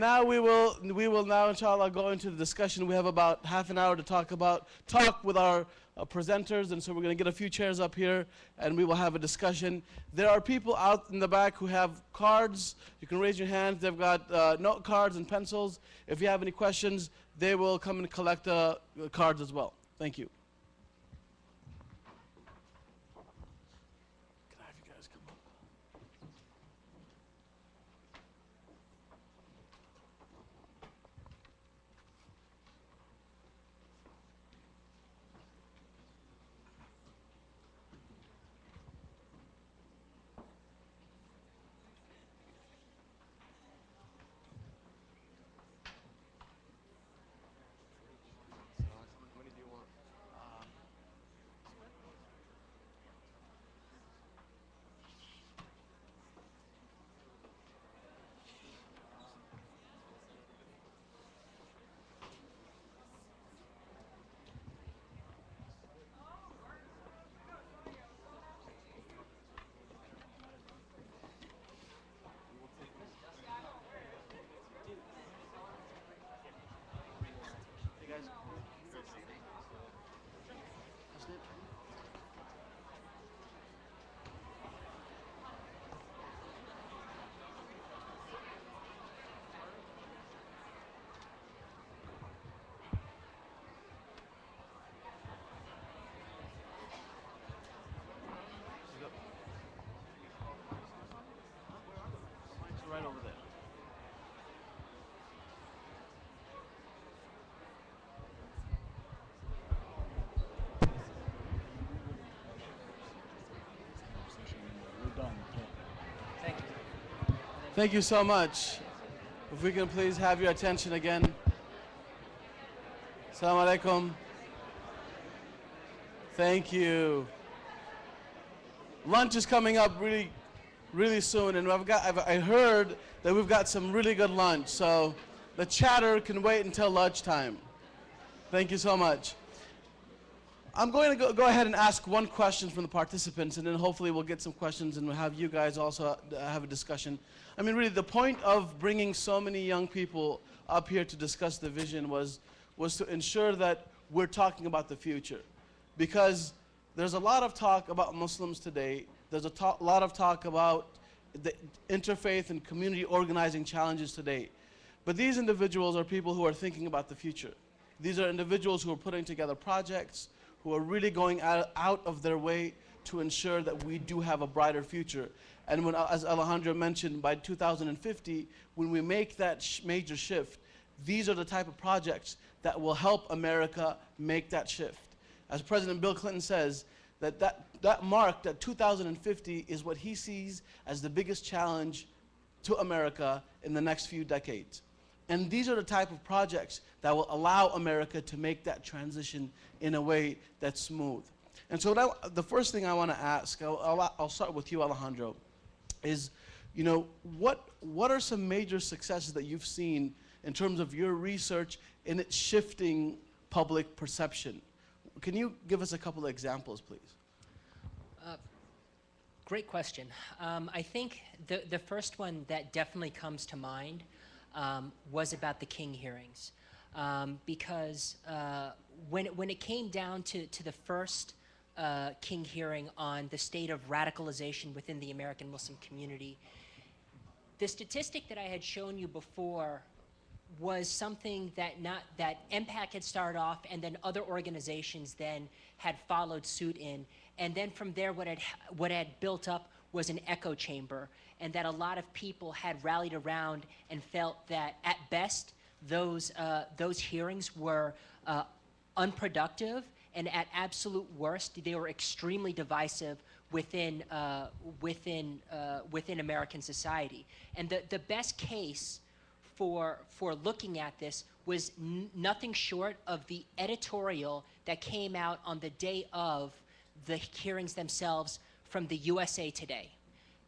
Now we will now inshallah go into the discussion. We have about half an hour to talk with our presenters, and so we're going to get a few chairs up here and we will have a discussion. There are people out in the back who have cards. You can raise your hands. They've got note cards and pencils. If you have any questions, they will come and collect cards as well. Thank you. Can I have you guys come up? Right over there. Thank you. Thank you so much. If we can please have your attention again. Assalamu alaikum. Thank you. Lunch is coming up really soon, and I heard that we've got some really good lunch, so the chatter can wait until lunchtime. Thank you so much. I'm going to go ahead and ask one question from the participants, and then hopefully we'll get some questions and we'll have you guys also have a discussion. I mean, really, the point of bringing so many young people up here to discuss the vision was to ensure that we're talking about the future. Because there's a lot of talk about Muslims today. There's a lot of talk about the interfaith and community organizing challenges today. But these individuals are people who are thinking about the future. These are individuals who are putting together projects, who are really going out of their way to ensure that we do have a brighter future. And when, as Alejandro mentioned, by 2050, when we make that major shift, these are the type of projects that will help America make that shift. As President Bill Clinton says, that mark, that 2050, is what he sees as the biggest challenge to America in the next few decades. And these are the type of projects that will allow America to make that transition in a way that's smooth. And so the first thing I want to ask, I'll start with you, Alejandro, is, you know, what are some major successes that you've seen in terms of your research in its shifting public perception? Can you give us a couple of examples, please? Great question. I think the first one that definitely comes to mind was about the King hearings, because when it came down to the first King hearing on the state of radicalization within the American Muslim community, the statistic that I had shown you before was something that MPAC had started off, and then other organizations then had followed suit in, and then from there what had built up was an echo chamber, and that a lot of people had rallied around and felt that at best those hearings were unproductive, and at absolute worst they were extremely divisive within American society. And the best case for looking at this was nothing short of the editorial that came out on the day of the hearings themselves from the USA Today.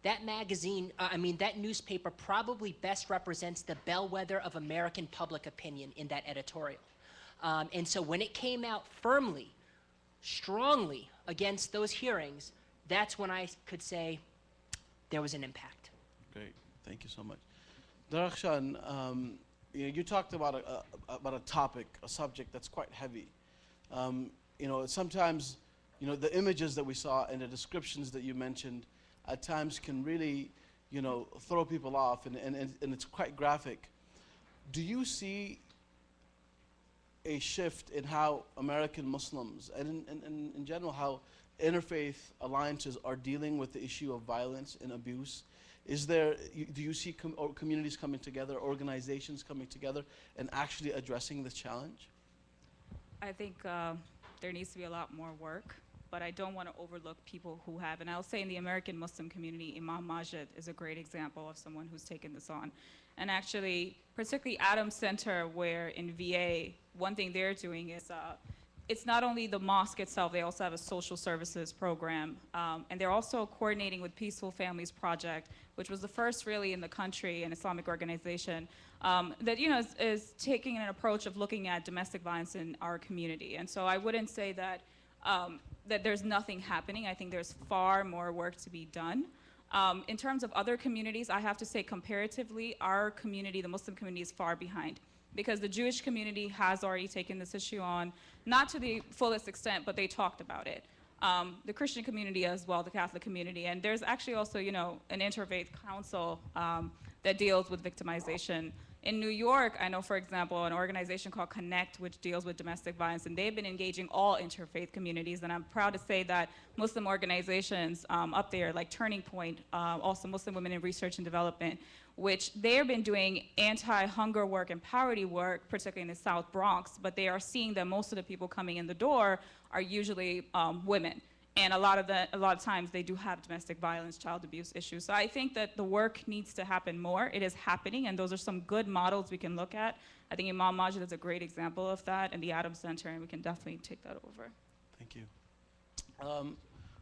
That magazine, that newspaper probably best represents the bellwether of American public opinion in that editorial. And so when it came out firmly, strongly against those hearings, that's when I could say there was an impact. Great, thank you so much. Darakshan, you talked about a topic, a subject that's quite heavy. Sometimes, the images that we saw and the descriptions that you mentioned at times can really, throw people off, and it's quite graphic. Do you see a shift in how American Muslims and in general how interfaith alliances are dealing with the issue of violence and abuse? Do you see communities coming together, organizations coming together, and actually addressing this challenge? I think there needs to be a lot more work, but I don't want to overlook people who have. And I'll say in the American Muslim community, Imam Majid is a great example of someone who's taken this on. And actually, particularly Adams Center, where in VA, one thing they're doing is it's not only the mosque itself, they also have a social services program. And they're also coordinating with Peaceful Families Project, which was the first really in the country, an Islamic organization, that is taking an approach of looking at domestic violence in our community. And so I wouldn't say that, that there's nothing happening. I think there's far more work to be done. In terms of other communities, I have to say comparatively, our community, the Muslim community, is far behind, because the Jewish community has already taken this issue on, not to the fullest extent, but they talked about it. The Christian community as well, the Catholic community, and there's actually also, an interfaith council that deals with victimization. In New York, I know, for example, an organization called Connect, which deals with domestic violence, and they've been engaging all interfaith communities, and I'm proud to say that Muslim organizations up there, like Turning Point, also Muslim Women in Research and Development, which they've been doing anti-hunger work and poverty work, particularly in the South Bronx, but they are seeing that most of the people coming in the door are usually women. And a lot of times they do have domestic violence, child abuse issues. So I think that the work needs to happen more. It is happening, and those are some good models we can look at. I think Imam Majid is a great example of that, and the Adams Center, and we can definitely take that over. Thank you. I'm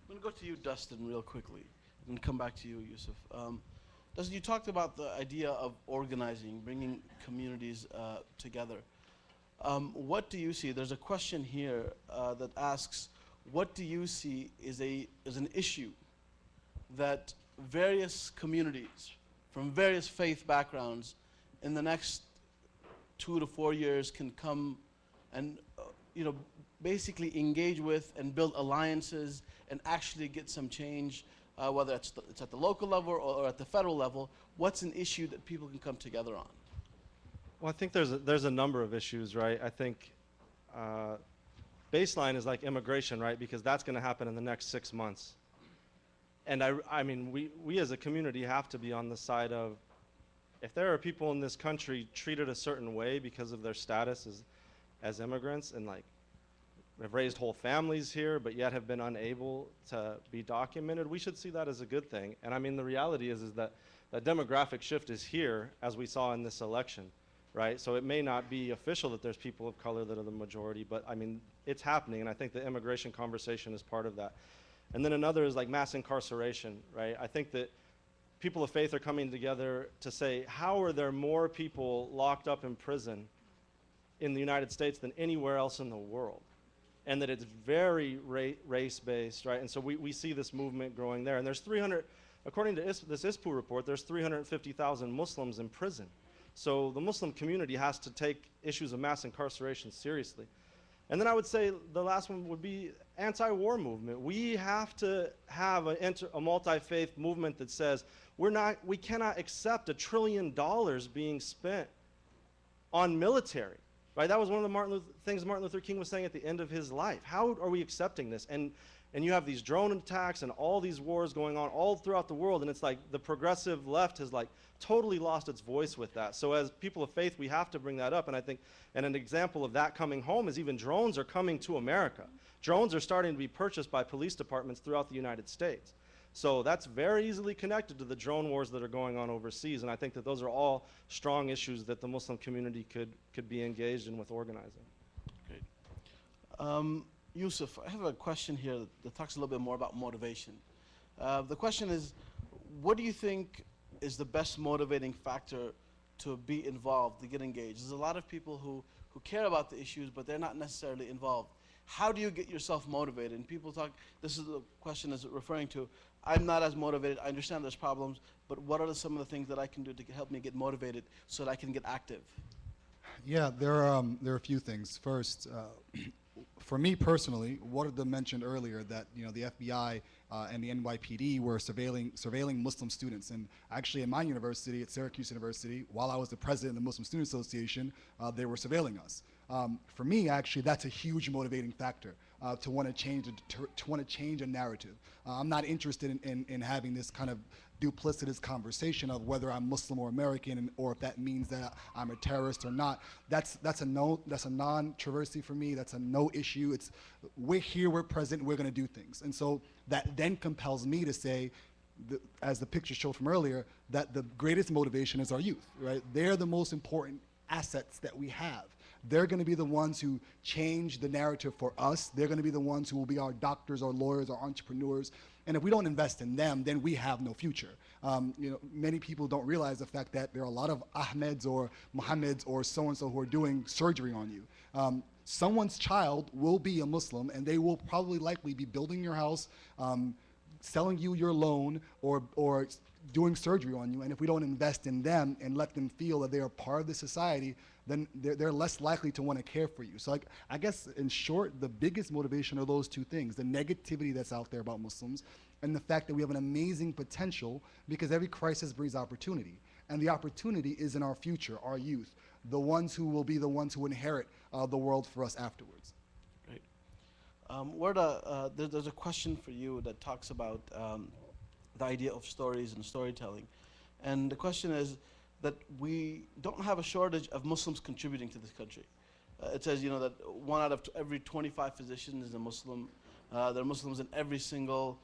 going to go to you, Dustin, real quickly, and come back to you, Yusuf. Dustin, you talked about the idea of organizing, bringing communities together. What do you see? There's a question here that asks, what do you see is an issue that various communities from various faith backgrounds in the next 2 to 4 years can come and basically engage with and build alliances and actually get some change, whether it's at the local level or at the federal level? What's an issue that people can come together on? Well, I think there's a number of issues, right? I think baseline is like immigration, right? Because that's going to happen in the next 6 months. And I mean, we as a community have to be on the side of, if there are people in this country treated a certain way because of their status as immigrants, and like have raised whole families here, but yet have been unable to be documented, we should see that as a good thing. And I mean, the reality is that the demographic shift is here, as we saw in this election. Right? So it may not be official that there's people of color that are the majority, but I mean, it's happening, and I think the immigration conversation is part of that. And then another is like mass incarceration, right? I think that people of faith are coming together to say, how are there more people locked up in prison in the United States than anywhere else in the world? And that it's very race-based, right? And so we see this movement growing there. And there's according to this ISPU report, there's 350,000 Muslims in prison. So the Muslim community has to take issues of mass incarceration seriously. And then I would say the last one would be anti-war movement. We have to have a multi-faith movement that says we cannot accept $1 trillion being spent on military. Right? That was one of the things Martin Luther King was saying at the end of his life. How are we accepting this? And you have these drone attacks and all these wars going on all throughout the world, and it's like the progressive left has like totally lost its voice with that. So as people of faith, we have to bring that up, and I think, and an example of that coming home is even drones are coming to America. Drones are starting to be purchased by police departments throughout the United States. So that's very easily connected to the drone wars that are going on overseas, and I think that those are all strong issues that the Muslim community could be engaged in with organizing. Great. Yusuf, I have a question here that talks a little bit more about motivation. The question is, what do you think is the best motivating factor to be involved, to get engaged? There's a lot of people who care about the issues, but they're not necessarily involved. How do you get yourself motivated? And people talk, this is the question is referring to, I'm not as motivated. I understand there's problems, but what are some of the things that I can do to help me get motivated so that I can get active? Yeah, there are a few things. First, for me personally, Wardah mentioned earlier that the FBI and the NYPD were surveilling Muslim students, and actually in my university, at Syracuse University, while I was the president of the Muslim Student Association, they were surveilling us. For me, actually, that's a huge motivating factor to want to change a narrative. I'm not interested in having this kind of duplicitous conversation of whether I'm Muslim or American, or if that means that I'm a terrorist or not. That's a non-controversy for me. That's a no issue. We're here, we're present, we're going to do things. And so that then compels me to say, as the picture showed from earlier, that the greatest motivation is our youth, right? They're the most important assets that we have. They're going to be the ones who change the narrative for us. They're going to be the ones who will be our doctors, our lawyers, our entrepreneurs. And if we don't invest in them, then we have no future. Many people don't realize the fact that there are a lot of Ahmeds or Mohammeds or so-and-so who are doing surgery on you. Someone's child will be a Muslim, and they will probably likely be building your house, selling you your loan, or doing surgery on you. And if we don't invest in them and let them feel that they are part of the society, then they're less likely to want to care for you. So I guess in short, the biggest motivation are those two things: the negativity that's out there about Muslims, and the fact that we have an amazing potential, because every crisis brings opportunity. And the opportunity is in our future, our youth, the ones who will be the ones who inherit the world for us afterwards. Great. Wardah, there's a question for you that talks about the idea of stories and storytelling. And the question is that we don't have a shortage of Muslims contributing to this country. It says, that 1 out of every 25 physicians is a Muslim. There are Muslims in every single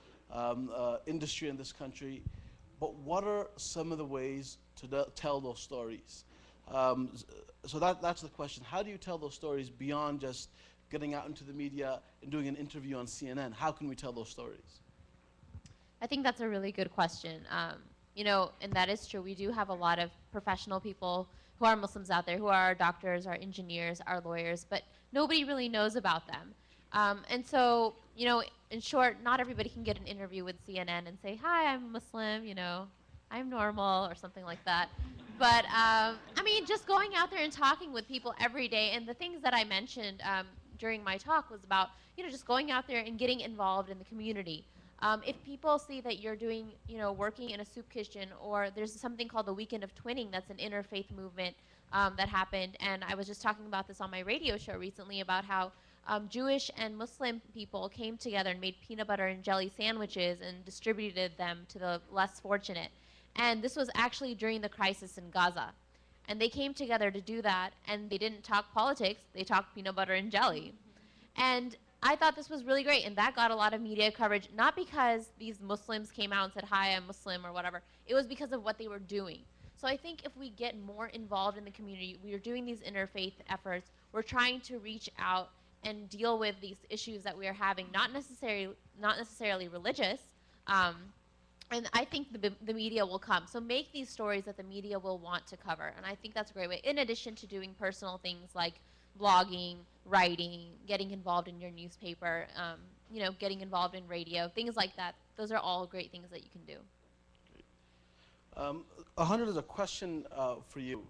industry in this country. But what are some of the ways to tell those stories? So that's the question. How do you tell those stories beyond just getting out into the media and doing an interview on CNN? How can we tell those stories? I think that's a really good question. And that is true. We do have a lot of professional people who are Muslims out there, who are our doctors, our engineers, our lawyers, but nobody really knows about them. And so, in short, not everybody can get an interview with CNN and say, hi, I'm Muslim, I'm normal, or something like that. But, just going out there and talking with people every day, and the things that I mentioned during my talk was about, just going out there and getting involved in the community. If people see that you're doing, working in a soup kitchen, or there's something called the Weekend of Twinning, that's an interfaith movement that happened, and I was just talking about this on my radio show recently about how Jewish and Muslim people came together and made peanut butter and jelly sandwiches and distributed them to the less fortunate. And this was actually during the crisis in Gaza. And they came together to do that, and they didn't talk politics, they talked peanut butter and jelly. And I thought this was really great, and that got a lot of media coverage, not because these Muslims came out and said, hi, I'm Muslim, or whatever. It was because of what they were doing. So I think if we get more involved in the community, we are doing these interfaith efforts, we're trying to reach out and deal with these issues that we are having, not necessarily religious, and I think the media will come. So make these stories that the media will want to cover, and I think that's a great way, in addition to doing personal things like blogging, writing, getting involved in your newspaper, getting involved in radio, things like that. Those are all great things that you can do. Alejandro, there's a question for you.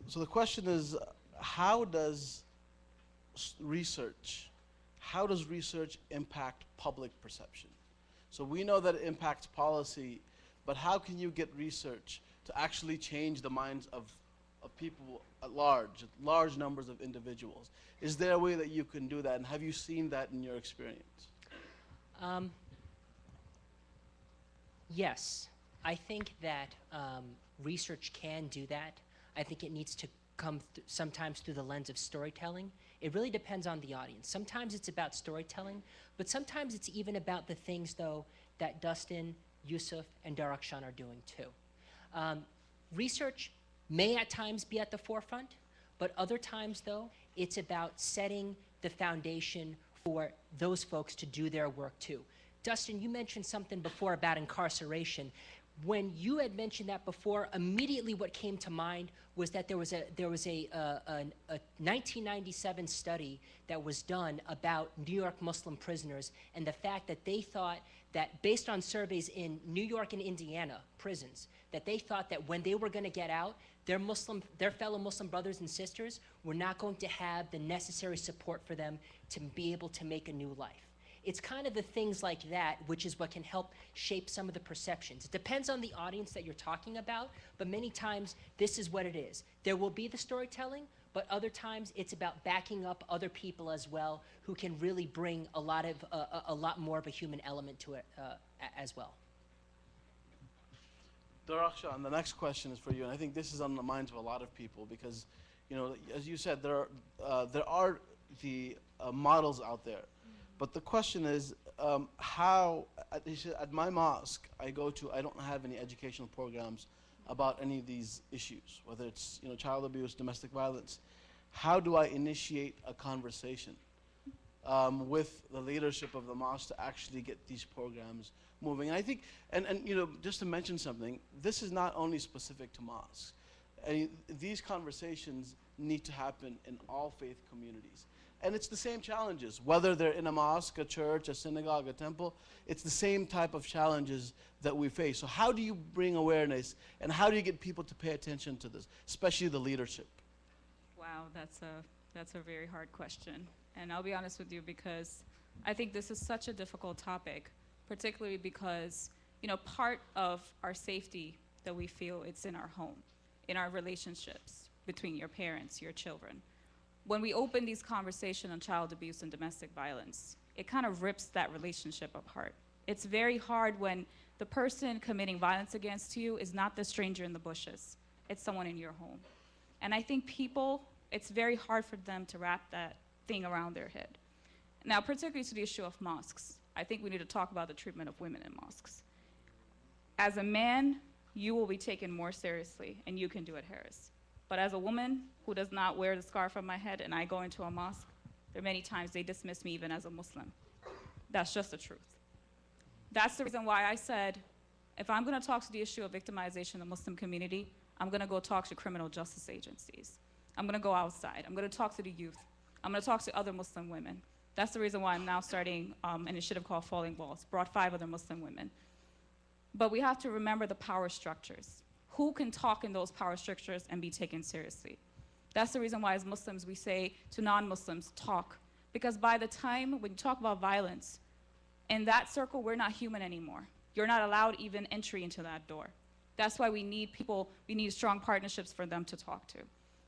So the question is, how does research impact public perception? So we know that it impacts policy, but how can you get research to actually change the minds of people at large numbers of individuals? Is there a way that you can do that, and have you seen that in your experience? Yes, I think that research can do that. I think it needs to come sometimes through the lens of storytelling. It really depends on the audience. Sometimes it's about storytelling, but sometimes it's even about the things, though, that Dustin, Yusuf, and Darakshan are doing too. Research may at times be at the forefront, but other times, though, it's about setting the foundation for those folks to do their work too. Dustin, you mentioned something before about incarceration. when you had mentioned that before, immediately what came to mind was that there was a 1997 study that was done about New York Muslim prisoners, and the fact that they thought that, based on surveys in New York and Indiana prisons, that they thought that when they were going to get out, their fellow Muslim brothers and sisters were not going to have the necessary support for them to be able to make a new life. It's kind of the things like that which is what can help shape some of the perceptions. It depends on the audience that you're talking about, but many times this is what it is. There will be the storytelling, but other times it's about backing up other people as well who can really bring a lot more of a human element to it as well. Darakshan, the next question is for you, and I think this is on the minds of a lot of people because, you know, as you said, there are the models out there. But the question is, how, at my mosque I go to, I don't have any educational programs about any of these issues, whether it's, you know, child abuse, domestic violence. How do I initiate a conversation with the leadership of the mosque to actually get these programs moving? And I think, and you know, just to mention something, this is not only specific to mosques. These conversations need to happen in all faith communities. And it's the same challenges, whether they're in a mosque, a church, a synagogue, a temple, it's the same type of challenges that we face. So how do you bring awareness and how do you get people to pay attention to this, especially the leadership? Wow, that's a very hard question. And I'll be honest with you because I think this is such a difficult topic, particularly because, you know, part of our safety that we feel it's in our home, in our relationships between your parents, your children. When we open these conversations on child abuse and domestic violence, it kind of rips that relationship apart. It's very hard when the person committing violence against you is not the stranger in the bushes. It's someone in your home. And I think people, it's very hard for them to wrap that thing around their head. Now, particularly to the issue of mosques, I think we need to talk about the treatment of women in mosques. As a man, you will be taken more seriously, and you can do it, Harris. But as a woman who does not wear the scarf on my head and I go into a mosque, there are many times they dismiss me even as a Muslim. That's just the truth. That's the reason why I said, if I'm going to talk to the issue of victimization in the Muslim community, I'm going to go talk to criminal justice agencies. I'm going to go outside. I'm going to talk to the youth. I'm going to talk to other Muslim women. That's the reason why I'm now starting an initiative called Falling Walls, brought 5 other Muslim women. But we have to remember the power structures. Who can talk in those power structures and be taken seriously? That's the reason why as Muslims we say to non-Muslims, talk. Because by the time when you talk about violence, in that circle we're not human anymore. You're not allowed even entry into that door. That's why we need people, we need strong partnerships for them to talk to.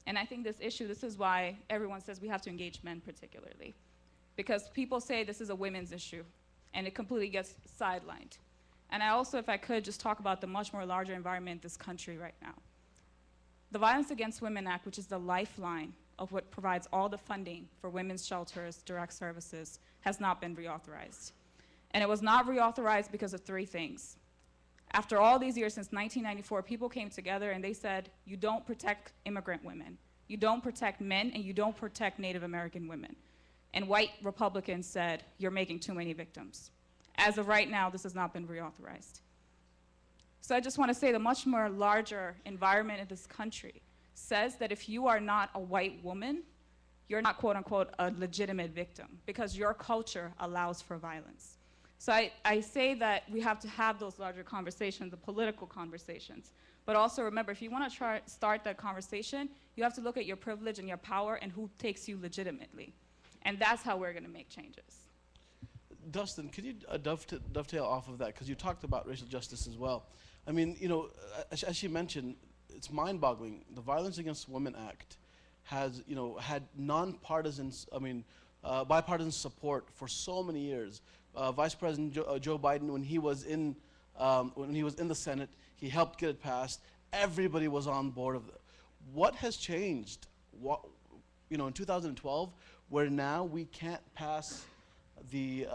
And I think this issue, this is why everyone says we have to engage men particularly. Because people say this is a women's issue, and it completely gets sidelined. And I also, if I could, just talk about the much more larger environment in this country right now. The Violence Against Women Act, which is the lifeline of what provides all the funding for women's shelters, direct services, has not been reauthorized. And it was not reauthorized because of 3 things. After all these years, since 1994, people came together and they said, you don't protect immigrant women, you don't protect men, and you don't protect Native American women. And white Republicans said, you're making too many victims. As of right now, this has not been reauthorized. So I just want to say the much more larger environment in this country says that if you are not a white woman, you're not, quote unquote, a legitimate victim because your culture allows for violence. So I say that we have to have those larger conversations, the political conversations. But also remember, if you want to start that conversation, you have to look at your privilege and your power and who takes you legitimately. And that's how we're going to make changes. Dustin, could you dovetail off of that? Because you talked about racial justice as well. I mean, you know, as she mentioned, it's mind-boggling. The Violence Against Women Act has, you know, had bipartisan support for so many years. Vice President Joe Biden, when he was in the Senate, he helped get it passed. Everybody was on board of it. What has changed? In 2012, where now we can't pass the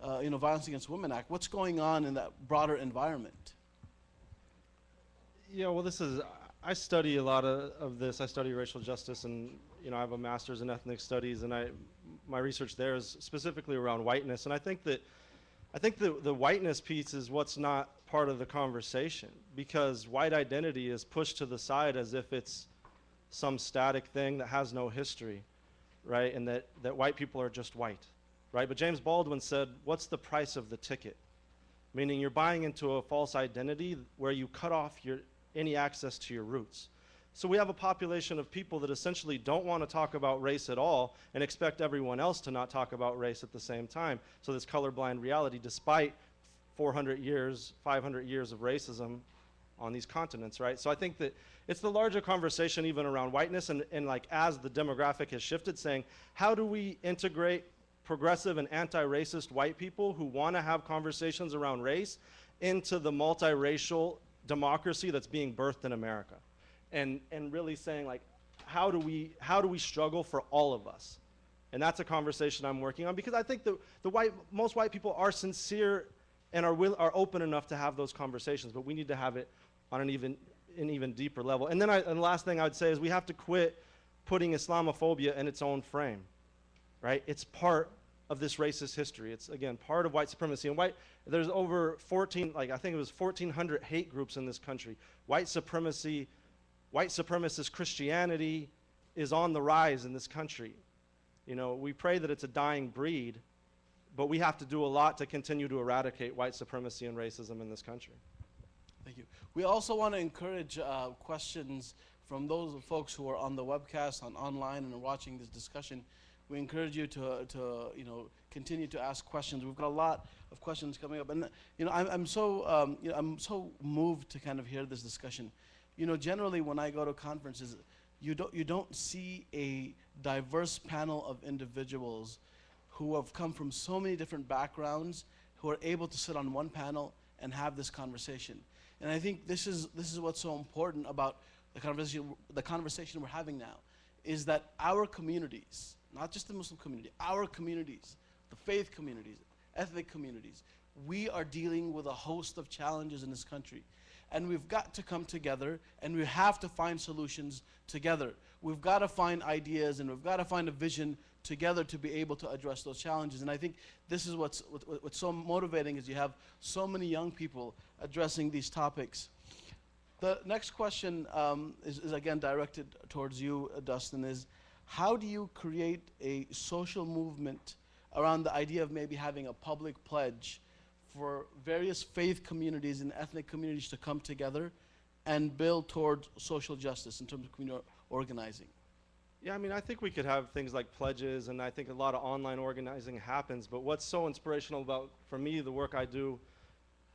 Violence Against Women Act. What's going on in that broader environment? Yeah, well, I study a lot of this. I study racial justice, and I have a master's in ethnic studies, and my research there is specifically around whiteness. And I think that I think the whiteness piece is what's not part of the conversation, because white identity is pushed to the side as if it's some static thing that has no history, right? And that white people are just white, right? But James Baldwin said, what's the price of the ticket? Meaning you're buying into a false identity where you cut off any access to your roots. So we have a population of people that essentially don't want to talk about race at all and expect everyone else to not talk about race at the same time. So this colorblind reality, despite 400 years, 500 years of racism on these continents, right? So I think that it's the larger conversation even around whiteness, and like as the demographic has shifted, saying, how do we integrate progressive and anti-racist white people who want to have conversations around race into the multiracial democracy that's being birthed in America? And really saying, like, how do we struggle for all of us? And that's a conversation I'm working on, because I think most white people are sincere and are open enough to have those conversations, but we need to have it on an even deeper level. And then the last thing I would say is we have to quit putting Islamophobia in its own frame, right? It's part of this racist history. It's, again, part of white supremacy. And there's over 1,400 hate groups in this country. White supremacy, white supremacist Christianity is on the rise in this country. You know, we pray that it's a dying breed, but we have to do a lot to continue to eradicate white supremacy and racism in this country. Thank you. We also want to encourage questions from those folks who are on the webcast, online, and are watching this discussion. We encourage you to continue to ask questions. We've got a lot of questions coming up, and I'm so moved to kind of hear this discussion. Generally when I go to conferences, you don't see a diverse panel of individuals who have come from so many different backgrounds who are able to sit on one panel and have this conversation. And I think this is what's so important about the conversation we're having now, is that our communities, not just the Muslim community, our communities, the faith communities, ethnic communities, we are dealing with a host of challenges in this country. And we've got to come together, and we have to find solutions together. We've got to find ideas, and we've got to find a vision together to be able to address those challenges. And I think this is what's so motivating, is you have so many young people addressing these topics. The next question is again directed towards you, Dustin, is how do you create a social movement around the idea of maybe having a public pledge for various faith communities and ethnic communities to come together and build towards social justice in terms of community organizing? Yeah, I mean, I think we could have things like pledges, and I think a lot of online organizing happens, but what's so inspirational about, for me, the work I do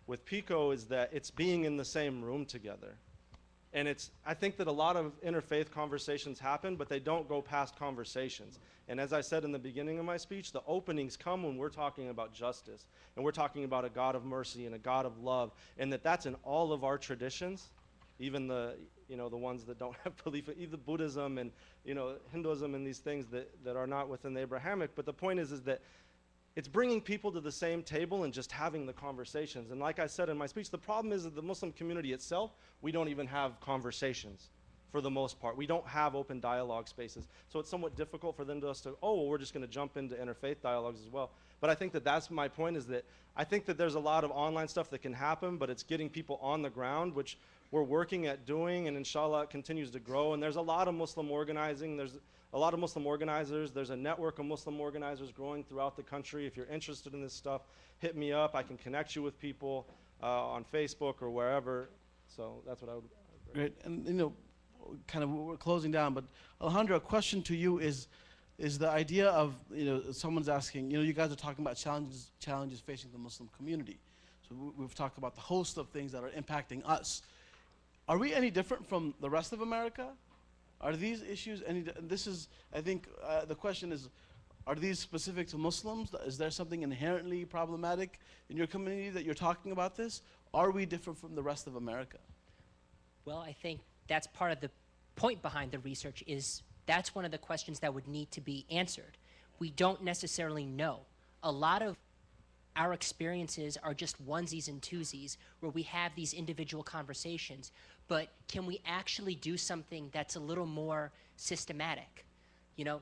with PICO is that it's being in the same room together. And I think that a lot of interfaith conversations happen, but they don't go past conversations. And as I said in the beginning of my speech, the openings come when we're talking about justice, and we're talking about a God of mercy and a God of love, and that's in all of our traditions, even the ones that don't have belief, either Buddhism and Hinduism and these things that are not within the Abrahamic. But the point is that it's bringing people to the same table and just having the conversations. And like I said in my speech, the problem is that the Muslim community itself, we don't even have conversations for the most part. We don't have open dialogue spaces. So it's somewhat difficult for them to we're just going to jump into interfaith dialogues as well. But I think that's my point, is that I think that there's a lot of online stuff that can happen, but it's getting people on the ground, which we're working at doing, and inshallah it continues to grow. And there's a lot of Muslim organizing. There's a lot of Muslim organizers. There's a network of Muslim organizers growing throughout the country. If you're interested in this stuff, hit me up. I can connect you with people on Facebook or wherever. So that's what I would. Great. And kind of we're closing down, but Alejandro, a question to you is the idea of someone's asking, you guys are talking about challenges facing the Muslim community. So we've talked about the host of things that are impacting us. Are we any different from the rest of America? Are these issues I think the question is, are these specific to Muslims? Is there something inherently problematic in your community that you're talking about this? Are we different from the rest of America? Well, I think that's part of the point behind the research, is that's one of the questions that would need to be answered. We don't necessarily know. A lot of our experiences are just onesies and twosies where we have these individual conversations, but can we actually do something that's a little more systematic?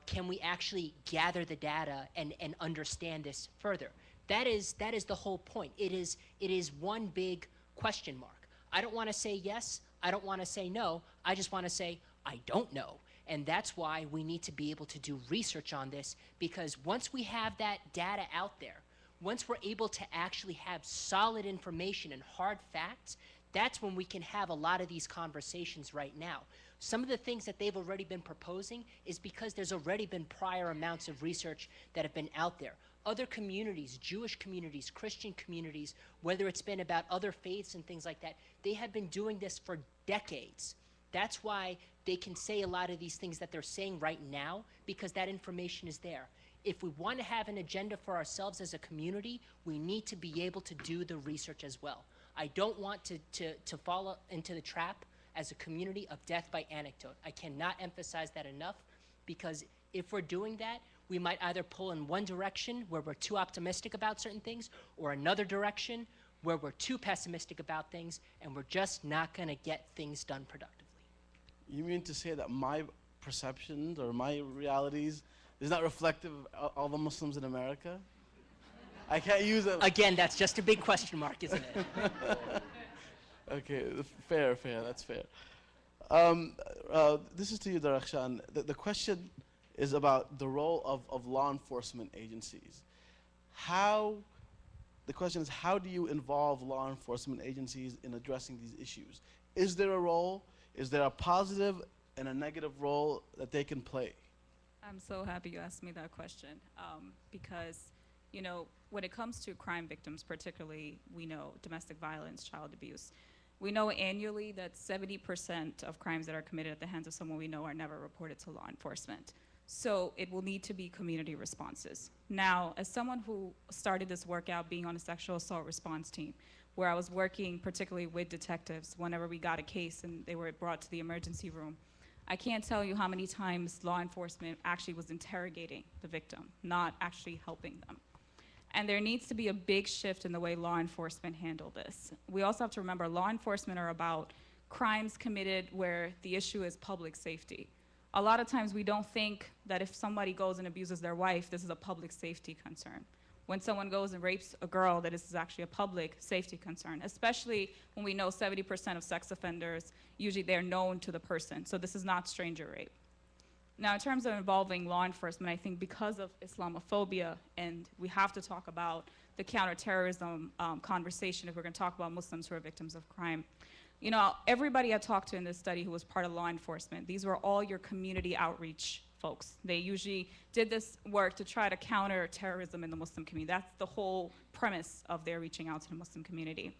Can we actually gather the data and understand this further? That is the whole point. It is one big question mark. I don't want to say yes, I don't want to say no, I just want to say I don't know. And that's why we need to be able to do research on this, because once we have that data out there, once we're able to actually have solid information and hard facts, that's when we can have a lot of these conversations right now. Some of the things that they've already been proposing is because there's already been prior amounts of research that have been out there. Other communities, Jewish communities, Christian communities, whether it's been about other faiths and things like that, they have been doing this for decades. That's why they can say a lot of these things that they're saying right now, because that information is there. If we want to have an agenda for ourselves as a community, we need to be able to do the research as well. I don't want to fall into the trap as a community of death by anecdote. I cannot emphasize that enough, because if we're doing that, we might either pull in one direction where we're too optimistic about certain things, or another direction where we're too pessimistic about things, and we're just not going to get things done productively. You mean to say that my perceptions or my realities is not reflective of all the Muslims in America? I can't use it. Again, that's just a big question mark, isn't it? Okay, fair, that's fair. This is to you, Darakshan. The question is about the role of law enforcement agencies. The question is, how do you involve law enforcement agencies in addressing these issues? Is there a role? Is there a positive and a negative role that they can play? I'm so happy you asked me that question, because, you know, when it comes to crime victims, particularly, we know domestic violence, child abuse, we know annually that 70% of crimes that are committed at the hands of someone we know are never reported to law enforcement. So it will need to be community responses. Now, as someone who started this work out being on a sexual assault response team, where I was working particularly with detectives whenever we got a case and they were brought to the emergency room, I can't tell you how many times law enforcement actually was interrogating the victim, not actually helping them. And there needs to be a big shift in the way law enforcement handle this. We also have to remember law enforcement are about crimes committed where the issue is public safety. A lot of times we don't think that if somebody goes and abuses their wife, this is a public safety concern. When someone goes and rapes a girl, that this is actually a public safety concern, especially when we know 70% of sex offenders, usually they're known to the person. So this is not stranger rape. Now, in terms of involving law enforcement, I think because of Islamophobia, and we have to talk about the counterterrorism conversation if we're going to talk about Muslims who are victims of crime. You know, everybody I talked to in this study who was part of law enforcement, these were all your community outreach folks. They usually did this work to try to counter terrorism in the Muslim community. That's the whole premise of their reaching out to the Muslim community.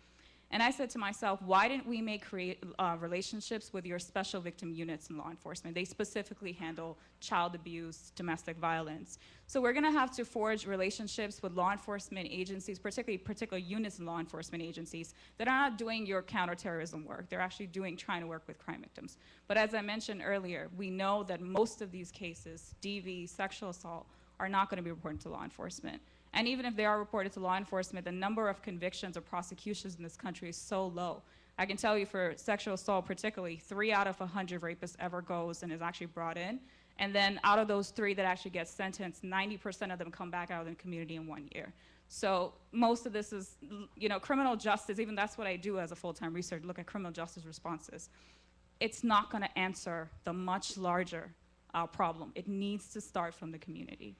And I said to myself, why didn't we create relationships with your special victim units in law enforcement? They specifically handle child abuse, domestic violence. So we're gonna have to forge relationships with law enforcement agencies, particularly particular units in law enforcement agencies that are not doing your counterterrorism work. They're actually trying to work with crime victims. But as I mentioned earlier, we know that most of these cases, DV, sexual assault, are not gonna be reported to law enforcement. And even if they are reported to law enforcement, the number of convictions or prosecutions in this country is so low. I can tell you for sexual assault particularly, 3 out of 100 rapists ever goes and is actually brought in. And then out of those 3 that actually get sentenced, 90% of them come back out in the community in 1 year. So most of this is, you know, criminal justice, even that's what I do as a full-time researcher, look at criminal justice responses. It's not gonna answer the much larger problem. It needs to start from the community.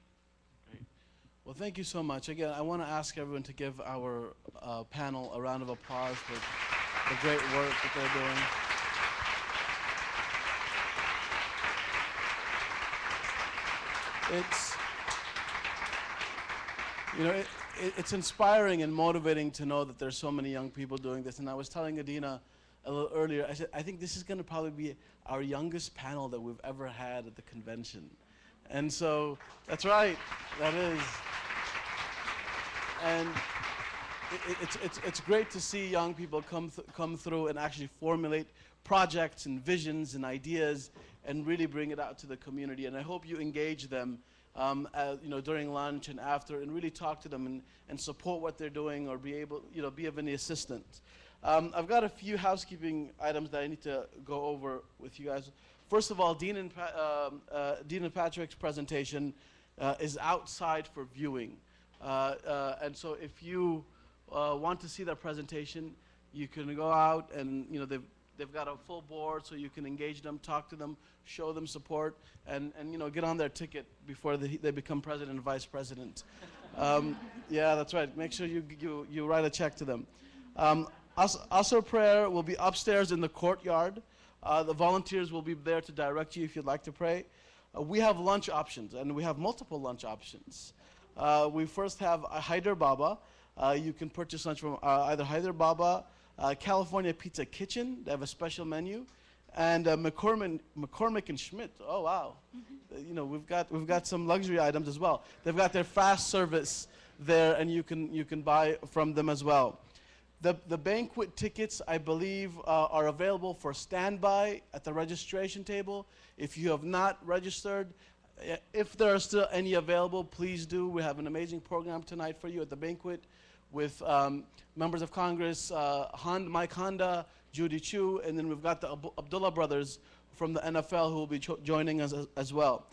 Well, thank you so much. Again, I want to ask everyone to give our panel a round of applause for the great work that they're doing. It's inspiring and motivating to know that there's so many young people doing this. And I was telling Adina a little earlier, I said, I think this is going to probably be our youngest panel that we've ever had at the convention. And so, that's right, that is. And it's great to see young people come through and actually formulate projects and visions and ideas and really bring it out to the community. And I hope you engage them you know, during lunch and after, and really talk to them and support what they're doing, or be able, you know, be of any assistance. I've got a few housekeeping items that I need to go over with you guys. First of all, Dean and Patrick's presentation is outside for viewing. And so if you want to see their presentation, you can go out and, you know, they've got a full board, so you can engage them, talk to them, show them support, and you know, get on their ticket before they become president and vice president. Yeah, that's right. Make sure you write a check to them. Asr prayer will be upstairs in the courtyard. The volunteers will be there to direct you if you'd like to pray. We have lunch options, and we have multiple lunch options. We first have a Hyder Baba. You can purchase lunch from either Hyder Baba, California Pizza Kitchen. They have a special menu, and McCormick and Schmidt. Oh wow! You know, we've got some luxury items as well. They've got their fast service there, and you can buy from them as well. The banquet tickets, I believe, are available for standby at the registration table. If you have not registered, if there are still any available, please do. We have an amazing program tonight for you at the banquet with members of Congress, Mike Honda, Judy Chu, and then we've got the Abdullah brothers from the NFL who will be joining us as well.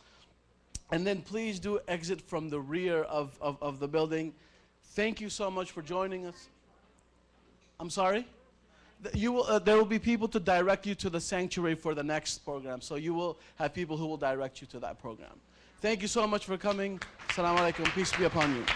And then please do exit from the rear of the building. Thank you so much for joining us. I'm sorry? There will be people to direct you to the sanctuary for the next program. So you will have people who will direct you to that program. Thank you so much for coming. Assalamu alaikum. Peace be upon you.